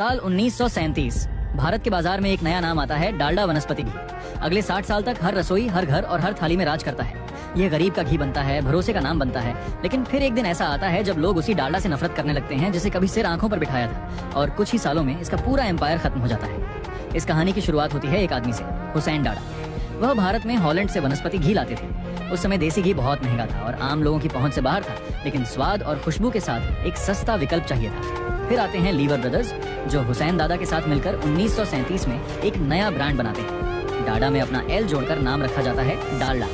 साल 1937 भारत के बाजार में एक नया नाम आता है, डालडा वनस्पति घी। अगले 60 साल तक हर रसोई, हर घर और हर थाली में राज करता है। यह गरीब का घी बनता है, भरोसे का नाम बनता है। लेकिन फिर एक दिन ऐसा आता है जब लोग उसी डालडा से नफरत करने लगते हैं जिसे कभी सिर आंखों पर बिठाया था, और कुछ ही सालों में इसका पूरा एम्पायर खत्म हो जाता है। इस कहानी की शुरुआत होती है एक आदमी से, हुसैन डाडा। वह भारत में हॉलैंड से वनस्पति घी लाते थे। उस समय देसी घी बहुत महंगा था और आम लोगों की पहुंच से बाहर था, लेकिन स्वाद और खुशबू के साथ एक सस्ता विकल्प चाहिए था। फिर आते हैं लीवर ब्रदर्स, जो हुसैन दादा के साथ मिलकर 1937 में एक नया ब्रांड बनाते हैं। डाडा में अपना एल जोड़कर नाम रखा जाता है डालडा।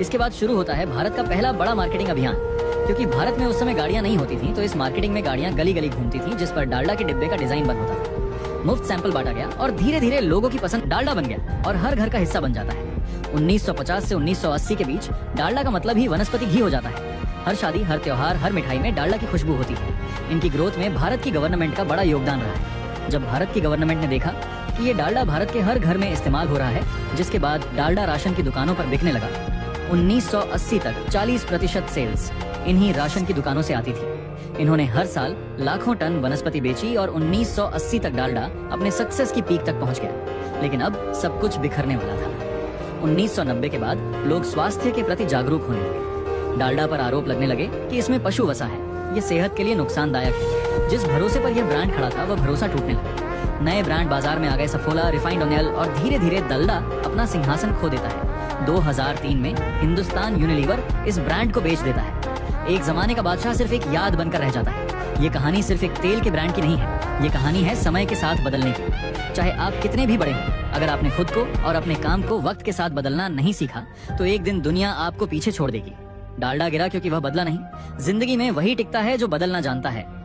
इसके बाद शुरू होता है भारत का पहला बड़ा मार्केटिंग अभियान। क्योंकि भारत में उस समय गाड़ियां नहीं होती थी, तो इस मार्केटिंग में गाड़ियां गली गली घूमती थी, जिस पर डालडा के डिब्बे का डिजाइन बन होता था। मुफ्त सैंपल बांटा गया और धीरे धीरे लोगों की पसंद डालडा बन गया और हर घर का हिस्सा बन जाता है। 1950 से 1980 के बीच डालडा का मतलब ही वनस्पति घी हो जाता है। हर शादी, हर त्योहार, हर मिठाई में डालडा की खुशबू होती है। इनकी ग्रोथ में भारत की गवर्नमेंट का बड़ा योगदान रहा है। जब भारत की गवर्नमेंट ने देखा कि ये डालडा भारत के हर घर में इस्तेमाल हो रहा है, जिसके बाद डालडा राशन की दुकानों पर बिकने लगा। 1980 तक 40% सेल्स इन्हीं राशन की दुकानों से आती थी। इन्होंने हर साल लाखों टन वनस्पति बेची और 1980 तक डालडा अपने सक्सेस की पीक तक पहुंच गया। लेकिन अब सब कुछ बिखरने वाला था। 1990 के बाद लोग स्वास्थ्य के प्रति जागरूक होने लगे। डालडा पर आरोप लगने लगे कि इसमें पशु वसा है, ये सेहत के लिए नुकसानदायक है। जिस भरोसे पर यह ब्रांड खड़ा था, वह भरोसा टूटने लगा। नए ब्रांड बाजार में आ गए, सफोला, रिफाइंड ऑयल, और धीरे धीरे डालडा अपना सिंहासन खो देता है। 2003 में हिंदुस्तान यूनिलीवर इस ब्रांड को बेच देता है। एक जमाने का बादशाह सिर्फ एक याद बनकर रह जाता है। ये कहानी सिर्फ एक तेल के ब्रांड की नहीं है, ये कहानी है समय के साथ बदलने की। चाहे आप कितने भी बड़े हों, अगर आपने खुद को और अपने काम को वक्त के साथ बदलना नहीं सीखा, तो एक दिन दुनिया आपको पीछे छोड़ देगी। डालडा गिरा क्योंकि वह बदला नहीं। जिंदगी में वही टिकता है जो बदलना जानता है।